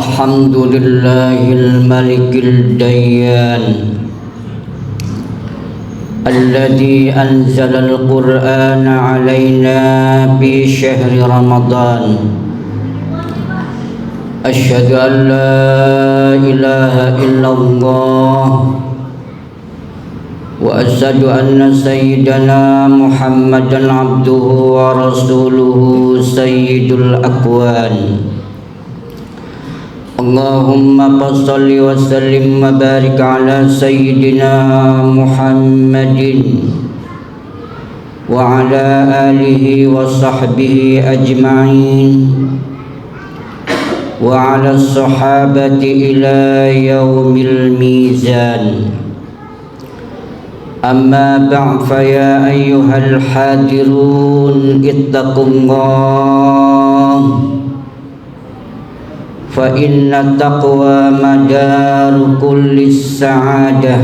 الحمد لله الملك الديان الذي أنزل القرآن علينا في شهر رمضان. أشهد أن لا إله إلا الله وأشهد أن سيدنا محمدا عبده ورسوله سيد الأكوان. اللهم صل وسلم وبارك على سيدنا محمد وعلى آله وصحبه أجمعين وعلى الصحابة إلى يوم الميزان. أما بعد فيا أيها الحاضرون اتقوا الله فإن التقوى مدار كل السعادة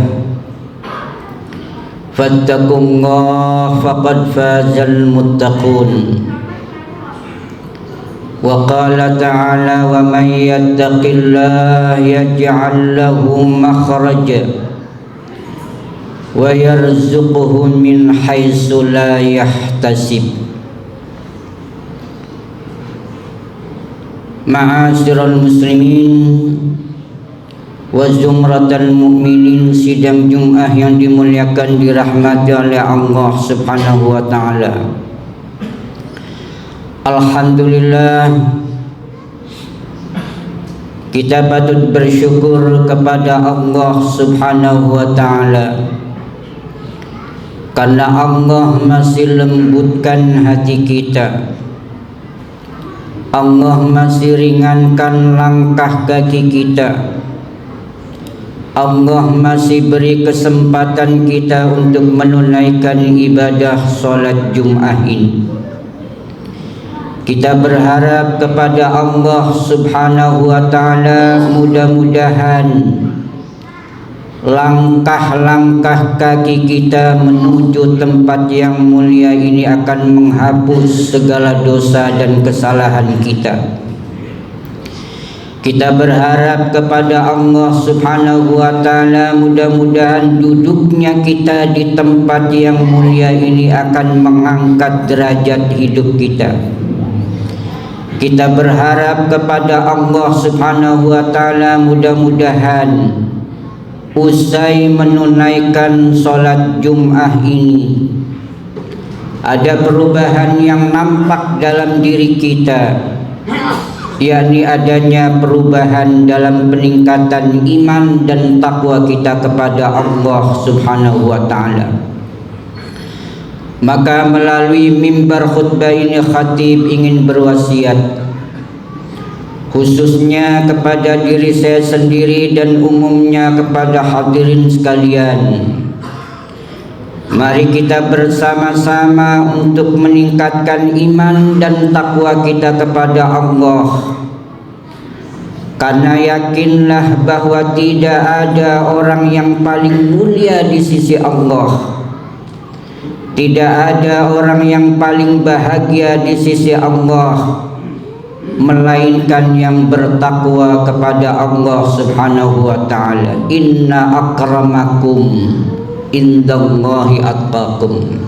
فاتقوا الله فقد فاز المتقون. وقال تعالى ومن يتق الله يجعل له مخرجا ويرزقه من حيث لا يحتسب. Ma'asyiral muslimin wa zumratal mu'minin, sidang Jumat yang dimuliakan dirahmati oleh Allah Subhanahu wa taala. Alhamdulillah, kita patut bersyukur kepada Allah Subhanahu wa taala karena Allah masih lembutkan hati kita. Allah masih ringankan langkah kaki kita. Allah masih beri kesempatan kita untuk menunaikan ibadah solat Jumat ini. Kita berharap kepada Allah Subhanahu wa taala, mudah-mudahan langkah-langkah kaki kita menuju tempat yang mulia ini akan menghapus segala dosa dan kesalahan kita. Kita berharap kepada Allah Subhanahu wa taala, mudah-mudahan duduknya kita di tempat yang mulia ini akan mengangkat derajat hidup kita. Kita berharap kepada Allah Subhanahu wa taala, mudah-mudahan usai menunaikan solat Jumat ini ada perubahan yang nampak dalam diri kita, yakni adanya perubahan dalam peningkatan iman dan takwa kita kepada Allah Subhanahu wa taala. Maka melalui mimbar khutbah ini khatib ingin berwasiat khususnya kepada diri saya sendiri dan umumnya kepada hadirin sekalian. Mari kita bersama-sama untuk meningkatkan iman dan takwa kita kepada Allah. Karena yakinlah bahwa tidak ada orang yang paling mulia di sisi Allah. Tidak ada orang yang paling bahagia di sisi Allah, melainkan yang bertakwa kepada Allah Subhanahu wa taala. Inna akramakum indallahi atqakum.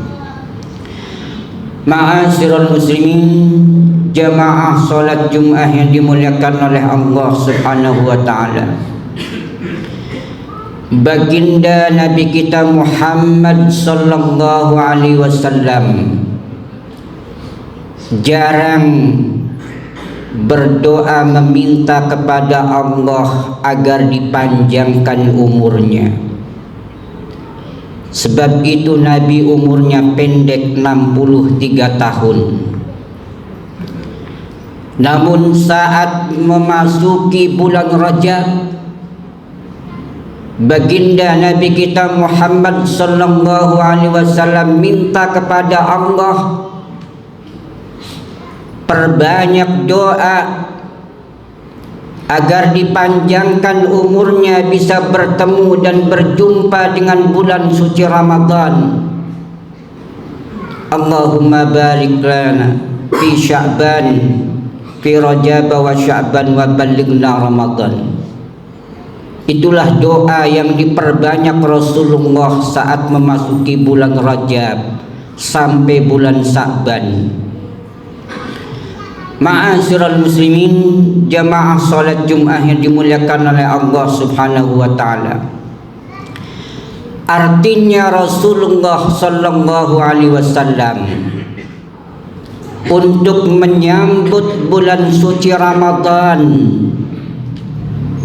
Ma'asyiral muslimin, jamaah salat Jumat yang dimuliakan oleh Allah Subhanahu wa taala. Baginda Nabi kita Muhammad sallallahu alaihi wasallam jarang berdoa meminta kepada Allah agar dipanjangkan umurnya. Sebab itu Nabi umurnya pendek 63 tahun. Namun saat memasuki bulan Rajab, baginda Nabi kita Muhammad sallallahu alaihi wasallam minta kepada Allah, perbanyak doa agar dipanjangkan umurnya, bisa bertemu dan berjumpa dengan bulan suci Ramadan. Allahumma barik lana fi Sya'ban fi Rajab wa Sya'ban wa ballighna Ramadan. Itulah doa yang diperbanyak Rasulullah saat memasuki bulan Rajab sampai bulan Sya'ban. Ma'asyiral muslimin, jamaah salat Jumat yang dimuliakan oleh Allah Subhanahu wa taala. Artinya Rasulullah sallallahu alaihi wasallam untuk menyambut bulan suci Ramadan,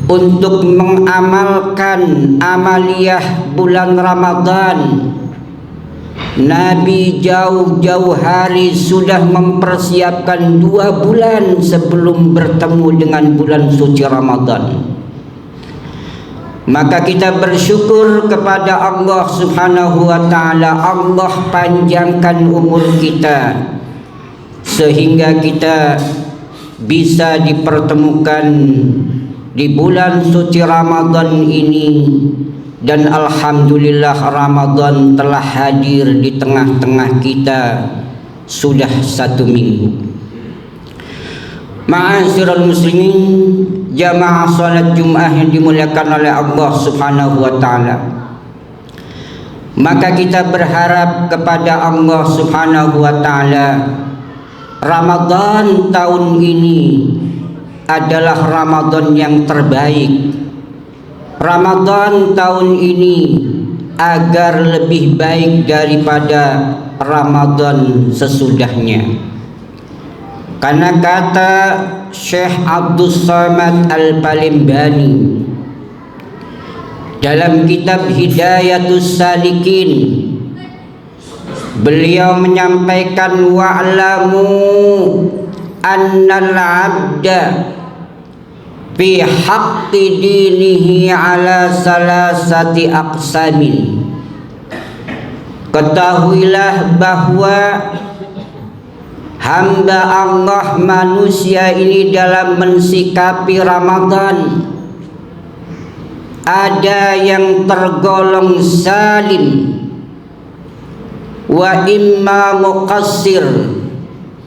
untuk mengamalkan amaliyah bulan Ramadan, Nabi jauh-jauh hari sudah mempersiapkan 2 bulan sebelum bertemu dengan bulan suci Ramadan. Maka kita bersyukur kepada Allah Subhanahu wa taala. Allah panjangkan umur kita sehingga kita bisa dipertemukan di bulan suci Ramadan ini. Dan alhamdulillah Ramadan telah hadir di tengah-tengah kita sudah 1 minggu. Ma'asyiral muslimin, jamaah salat Jumat yang dimuliakan oleh Allah Subhanahu wa taala. Maka kita berharap kepada Allah Subhanahu wa taala, Ramadan tahun ini adalah Ramadan yang terbaik. Ramadan tahun ini agar lebih baik daripada Ramadan sesudahnya. Karena kata Syekh Abdul Samad Al-Palimbani dalam kitab Hidayatus Salikin, beliau menyampaikan wa'lamu annal 'abda fi haqqi dinihi ala salasati aqsamin. Ketahuilah bahwa hamba Allah manusia ini dalam mensikapi Ramadan ada yang tergolong salim wa imma muqassir,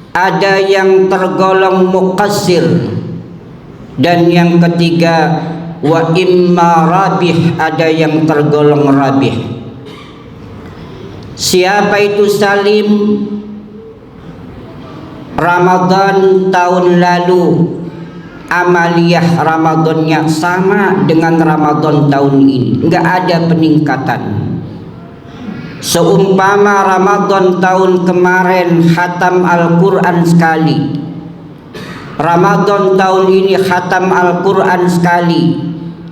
ada yang tergolong muqassir, dan yang ketiga wa imma rabih, ada yang tergolong rabih. Siapa itu salim? Ramadan tahun lalu amaliyah Ramadannya sama dengan Ramadan tahun ini, enggak ada peningkatan. Seumpama Ramadan tahun kemarin khatam Al-Quran sekali, Ramadan tahun ini khatam Al-Quran sekali,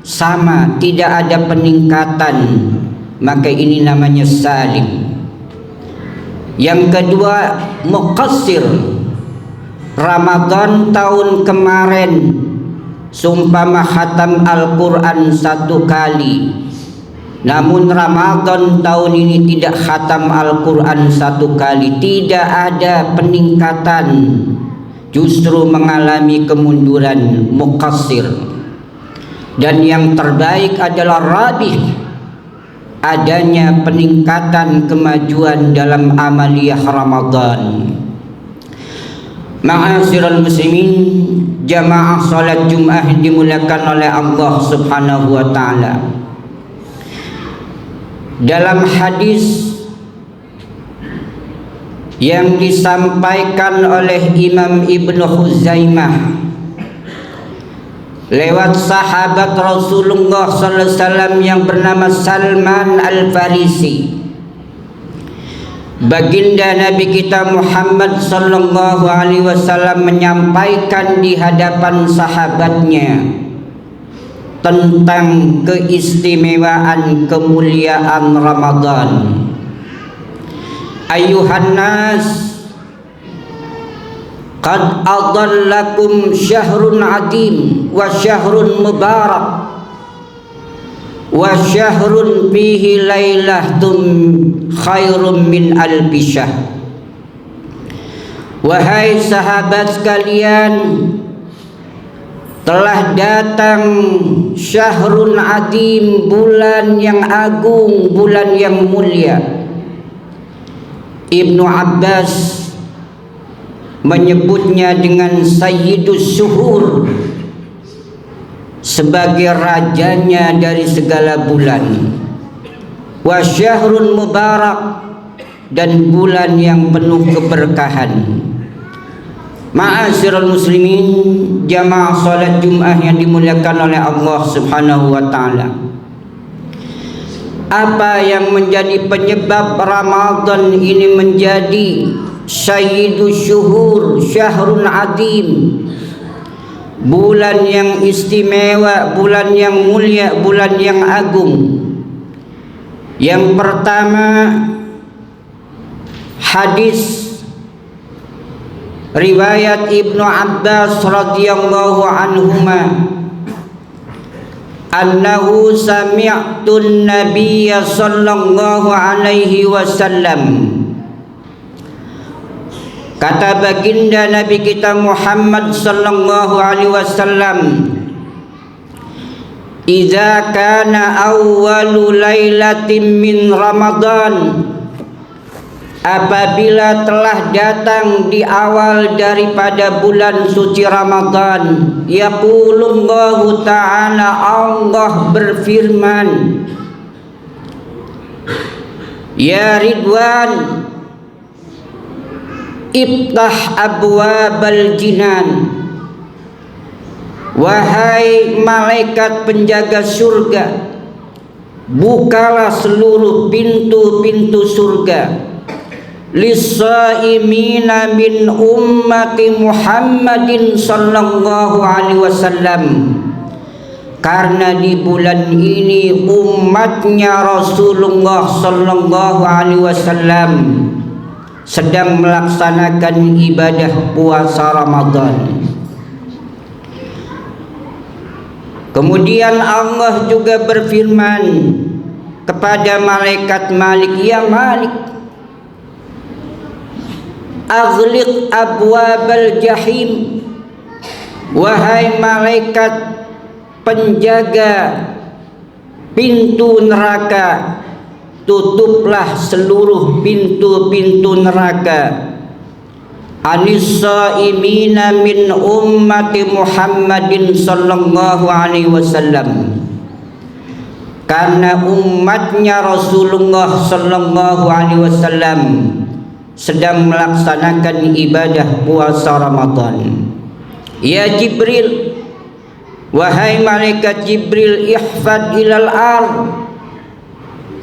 sama, tidak ada peningkatan, maka ini namanya salim. Yang kedua muqassir. Ramadan tahun kemarin seumpama khatam Al-Quran 1 kali, namun Ramadan tahun ini tidak khatam Al-Quran 1 kali, tidak ada peningkatan, justru mengalami kemunduran, muqassir. Dan yang terbaik adalah rabih, adanya peningkatan kemajuan dalam amaliyah Ramadan. Ma'asyiral muslimin, jamaah salat Jumat dimuliakan oleh Allah Subhanahu wa taala. Dalam hadis yang disampaikan oleh Imam Ibnu Khuzaimah lewat sahabat Rasulullah sallallahu alaihi wasallam yang bernama Salman Al-Farisi, baginda Nabi kita Muhammad sallallahu alaihi wasallam menyampaikan di hadapan sahabatnya tentang keistimewaan kemuliaan Ramadan. Ayuhan nas, qad adallakum syahrun adim wa syahrun mubarak wa syahrun fihi lailatum khairum min alfi syahr. Wahai sahabat sekalian, telah datang syahrun adim, bulan yang agung, bulan yang mulia. Ibnu Abbas menyebutnya dengan Sayyidus Syuhur, sebagai rajanya dari segala bulan, wa syahrun mubarak, dan bulan yang penuh keberkahan. Ma'asyiral muslimin, jamaah salat Jumat yang dimuliakan oleh Allah Subhanahu wa taala. Apa yang menjadi penyebab Ramadan ini menjadi Sayyidus Syuhur, syahrun azim, bulan yang istimewa, bulan yang mulia, bulan yang agung? Yang pertama, hadis riwayat Ibnu Abbas radhiyallahu anhuma, annahu sami'tun nabiyya sallallahu alaihi wasallam, kata baginda Nabi kita Muhammad sallallahu alaihi wasallam, idza kana awwalu lailatin min Ramadan, apabila telah datang di awal daripada bulan suci Ramadan, yaqulullahu ta'ala, Allah berfirman, ya Ridwan, iftah abwabal jinan, wahai malaikat penjaga surga, bukalah seluruh pintu-pintu surga, lis-shaimina min ummati Muhammadin sallallahu alaihi wasallam, karena di bulan ini umatnya Rasulullah sallallahu alaihi wasallam sedang melaksanakan ibadah puasa Ramadan. Kemudian Allah juga berfirman kepada malaikat Malik, ya Malik, aghliq abwabal jahim, wahai malaikat penjaga pintu neraka, tutuplah seluruh pintu-pintu neraka, anis-shaimina min ummati Muhammadin sallallahu alaihi wasallam, karena umatnya Rasulullah sallallahu alaihi wasallam sedang melaksanakan ibadah puasa Ramadan. Ya Jibril, wahai malaikat Jibril, ihfad ilal ard,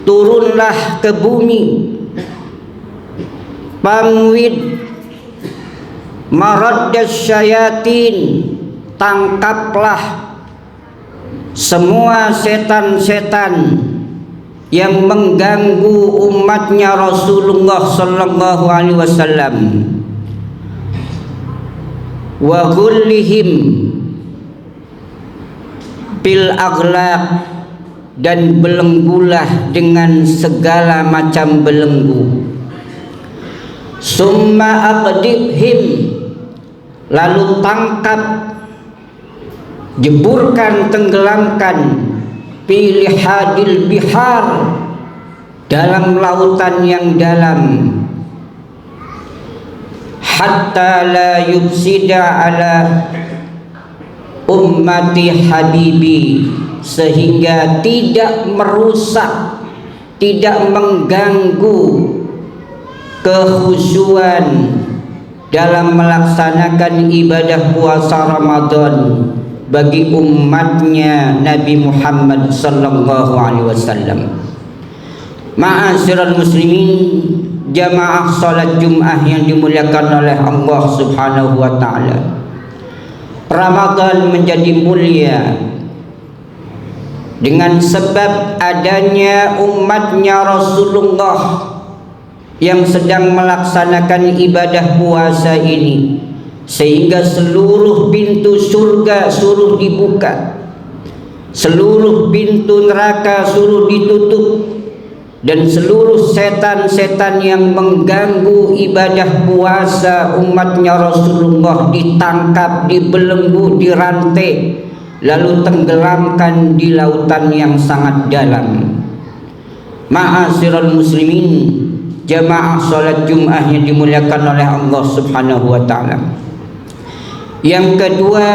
turunlah ke bumi, pamwid maraddas syayatin, tangkaplah semua setan-setan yang mengganggu umatnya Rasulullah sallallahu alaihi wasallam, wa ghullihim bil aghlaq, dan belenggulah dengan segala macam belenggu, summa aqdibhim, lalu tangkap, jeburkan, tenggelamkan, pilihadil bihar, dalam lautan yang dalam, hatta la yufsida ala ummati habibi, sehingga tidak merusak, tidak mengganggu kehusuan dalam melaksanakan ibadah puasa Ramadan bagi umatnya Nabi Muhammad sallallahu alaihi wasallam. Ma'asyiral muslimin, jamaah salat Jumat yang dimuliakan oleh Allah Subhanahu wa taala, Ramadan menjadi mulia dengan sebab adanya umatnya Rasulullah yang sedang melaksanakan ibadah puasa ini, sehingga seluruh pintu surga suruh dibuka, seluruh pintu neraka suruh ditutup, dan seluruh setan-setan yang mengganggu ibadah puasa umatnya Rasulullah ditangkap, dibelenggu, dirantai, lalu tenggelamkan di lautan yang sangat dalam. Ma'asyiral muslimin, jamaah salat Jumat yang dimuliakan oleh Allah Subhanahu wa taala. Yang kedua,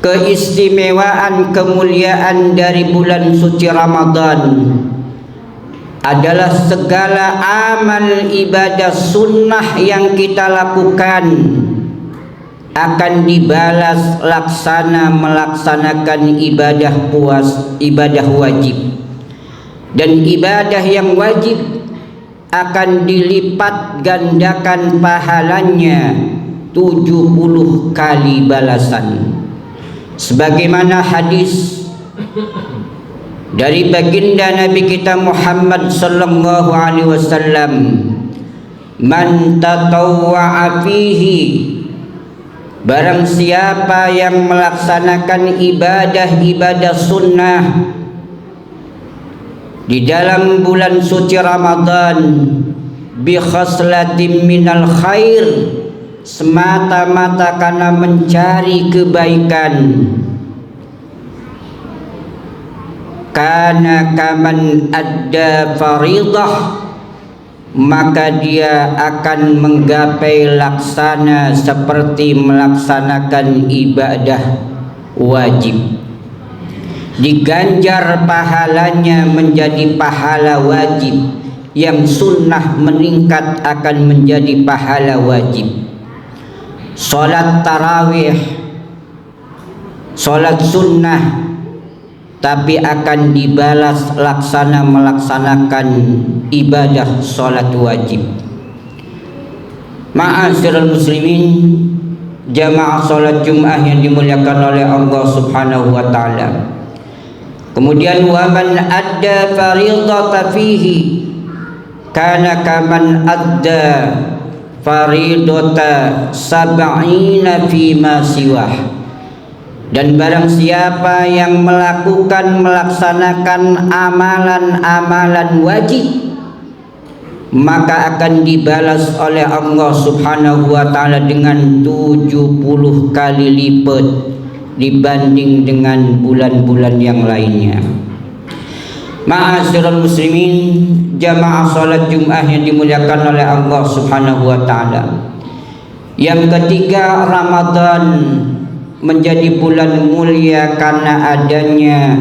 keistimewaan kemuliaan dari bulan suci Ramadan adalah segala amal ibadah sunnah yang kita lakukan akan dibalas melaksanakan ibadah wajib, dan ibadah yang wajib akan dilipat gandakan pahalanya 70 kali balasan, sebagaimana hadis dari baginda Nabi kita Muhammad sallallahu alaihi wasallam, man tatawwa'a fihi, barang siapa yang melaksanakan ibadah sunnah di dalam bulan suci Ramadan bi khaslatin minal khair, semata-mata karena mencari kebaikan, kana kaman adda faridah, maka dia akan menggapai laksana seperti melaksanakan ibadah wajib, diganjar pahalanya menjadi pahala wajib, yang sunnah meningkat akan menjadi pahala wajib. Salat tarawih, salat sunnah, tapi akan dibalas melaksanakan ibadah salat wajib. Ma'asyiral muslimin, jamaah salat Jumat yang dimuliakan oleh Allah Subhanahu wa taala. Kemudian wa man adda fariidata fihi kana kaman adda fariidata sab'ina fi ma siwah, dan barang siapa yang melaksanakan amalan-amalan wajib, maka akan dibalas oleh Allah Subhanahu wa taala dengan 70 kali lipat dibanding dengan bulan-bulan yang lainnya. Ma'asyiral muslimin, jamaah salat Jumat yang dimuliakan oleh Allah Subhanahu wa taala. Yang ketiga, Ramadan menjadi bulan mulia karena adanya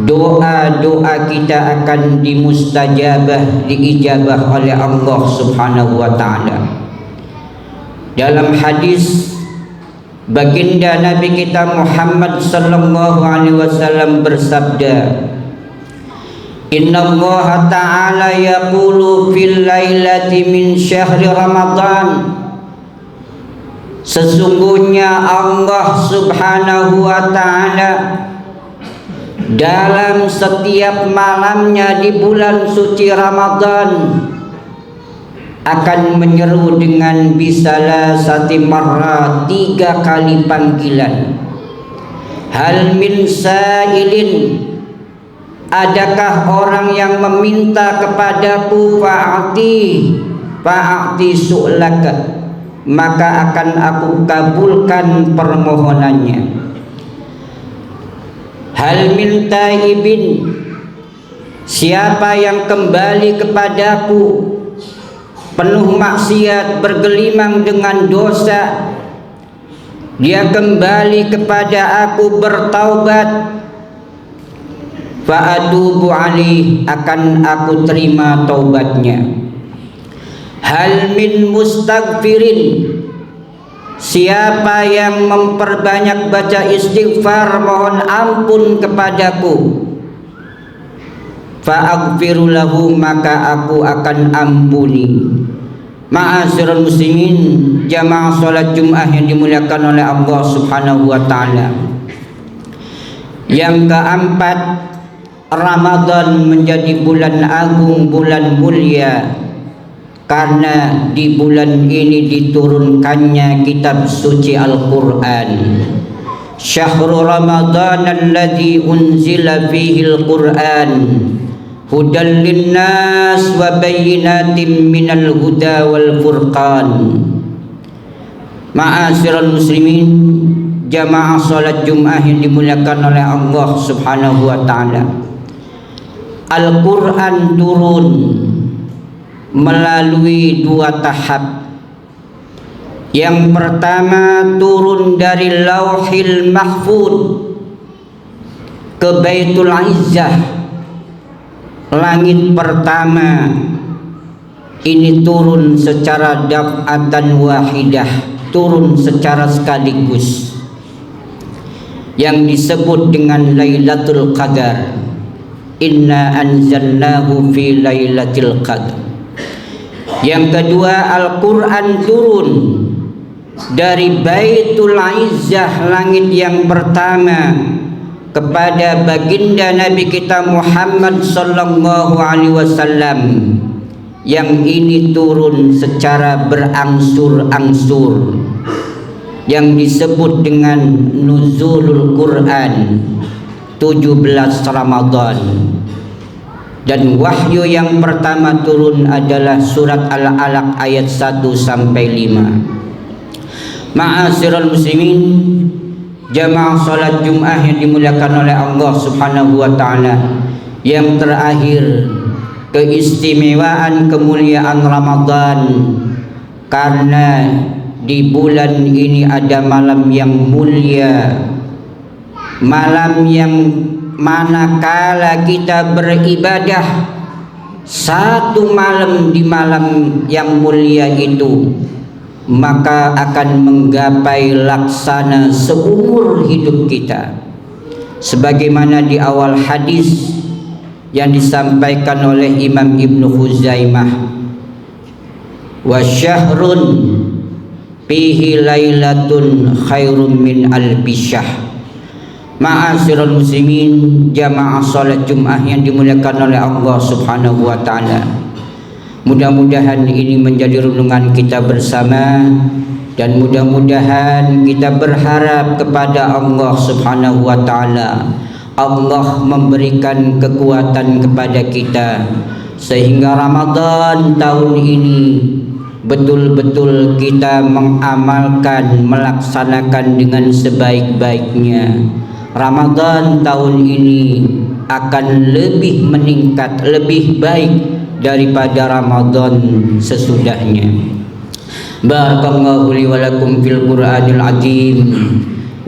doa-doa kita akan diijabah oleh Allah Subhanahu wa taala. Dalam hadis baginda Nabi kita Muhammad sallallahu alaihi wasallam bersabda, Inna Allah ta'ala yaqulu fil lailati min syahri Ramadan, sesungguhnya Allah Subhanahu wa ta'ala dalam setiap malamnya di bulan suci Ramadan akan menyeru dengan bisalah sati marra, 3 kali panggilan. Hal min sa'ilin, adakah orang yang meminta kepadaku, fa'ati su'laka, maka akan aku kabulkan permohonannya. Hal min taibin, siapa yang kembali kepadaku penuh maksiat, bergelimang dengan dosa, dia kembali kepada aku bertaubat, fa'atubu alaih, akan aku terima taubatnya. Hal min mustaghfirin, siapa yang memperbanyak baca istighfar mohon ampun kepadaku, fa'aghfiru lahu, maka aku akan ampuni. Ma'asyiral muslimin, jamaah salat Jumat yang dimuliakan oleh Allah Subhanahu wa taala. Yang keempat, Ramadan menjadi bulan agung, bulan mulia, karena di bulan ini diturunkannya kitab suci Al-Quran. Syahrul Ramadan alladzi unzila fihi Al-Quran hudan linnas wa bayyinatin minal huda wal furqan. Ma'asyiral muslimin, jamaah salat Jumat yang dimuliakan oleh Allah Subhanahu wa taala. Al-Quran turun melalui dua tahap. Yang pertama turun dari Lauhil Mahfuz ke Baitul Izzah, langit pertama. Ini turun secara daf'atan wahidah, turun secara sekaligus, yang disebut dengan Lailatul Qadar. Inna anzalnahu fi Lailatul Qadar. Yang kedua, Al-Quran turun dari Baitul Izzah, langit yang pertama, kepada baginda Nabi kita Muhammad sallallahu alaihi wasallam. Yang ini turun secara berangsur-angsur, yang disebut dengan Nuzulul Quran 17 Ramadan. Dan wahyu yang pertama turun adalah surat Al-Alaq ayat 1 sampai 5. Ma'asyiral muslimin, jamaah salat Jumat yang dimuliakan oleh Allah Subhanahu wa taala. Yang terakhir, keistimewaan kemuliaan Ramadan, karena di bulan ini ada malam yang mulia, malam yang manakala kita beribadah satu malam di malam yang mulia itu, maka akan menggapai laksana seumur hidup kita. Sebagaimana di awal hadis yang disampaikan oleh Imam Ibnu Khuzaimah, wa syahrun fihi lailatun khairum min alfi syahr. Ma'asyiral muslimin, jamaah salat Jumat yang dimuliakan oleh Allah Subhanahu wa taala. Mudah-mudahan ini menjadi renungan kita bersama, dan mudah-mudahan kita berharap kepada Allah Subhanahu wa taala, Allah memberikan kekuatan kepada kita sehingga Ramadan tahun ini betul-betul kita mengamalkan, melaksanakan dengan sebaik-baiknya. Ramadan tahun ini akan lebih meningkat, lebih baik daripada Ramadan sesudahnya. Barakallahu li wa lakum fil Qur'anil azim,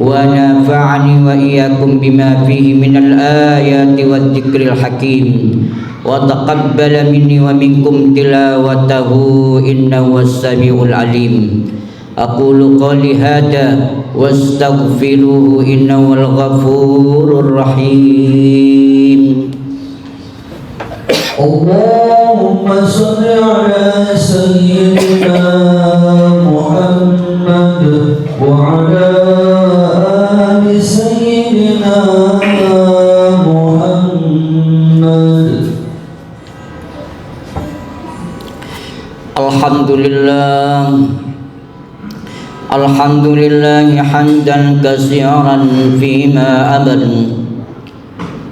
wa nafa'ani wa iyyakum bima fihi minal ayati wad dzikril hakim, wa taqabbala minni wa minkum tilawatahu innahu was-sami'ul alim. Aqulu qali hadza wastaghfiruhu innahu al-ghafurur rahim. Allahumma shalli ala sayyidina Muhammad wa ala ali sayyidina Muhammad. Alhamdulillah, alhamdulillah hamdan katsiran fima abad.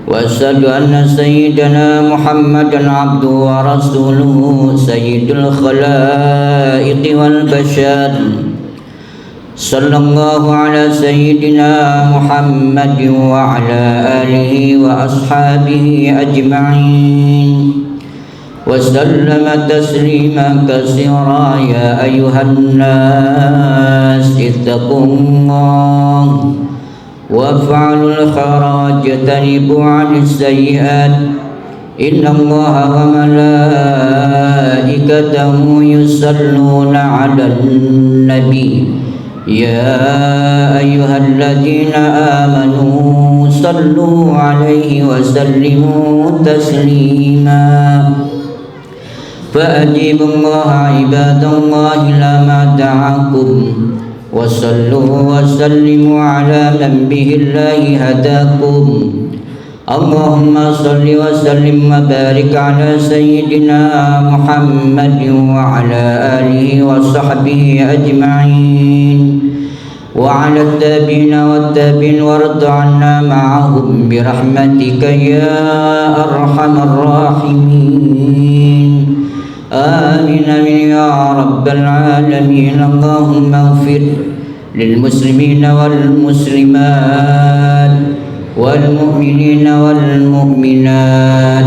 وأشهد أن سيدنا محمدا عبده ورسوله سيد الخلائق والبشر. صلى الله على سيدنا محمد وعلى آله وأصحابه أجمعين وسلم تسليما كثيرا. يا أيها الناس اتقوا الله وافعلوا الخير واجتنبوا عن السيئات إن الله وملائكته يصلون على النبي يا أيها الذين آمنوا صلوا عليه وسلموا تسليما. فأجيبوا الله عباد الله لما دعاكم وصلوا وسلموا على من به الله هداكم. اللهم صل وسلم وبارك على سيدنا محمد وعلى آله وصحبه أجمعين وعلى التابعين والتابعين وارض عنا معهم برحمتك يا أرحم الراحمين. آمين يا رب العالمين. اللهم اغفر للمسلمين والمسلمات والمؤمنين والمؤمنات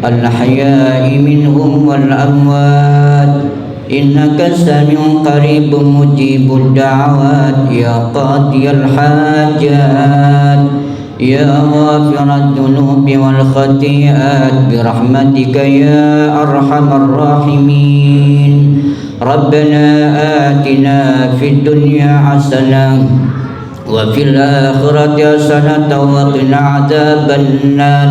الأحياء منهم والأموات إنك سميع قريب مجيب الدعوات يا قاضي الحاجات يا غافر الذنوب والخطيئات برحمتك يا أرحم الراحمين ربنا آتنا في الدنيا حسنة وفي الآخرة حسنة وقنا عذاب النار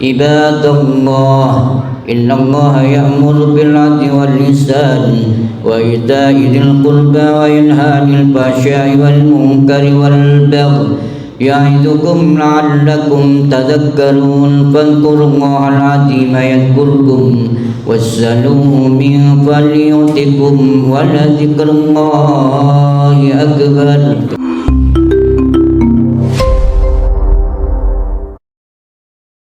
عباد الله إن الله يأمر بالعدل والإحسان وإيتاء ذي القربى وينهى عن الفحشاء والمنكر والبغي يعظكم لعلكم تذكرون فاذكروا الله العظيم يذكركم واسألوه من فضله يؤتكم ولذكر الله أكبر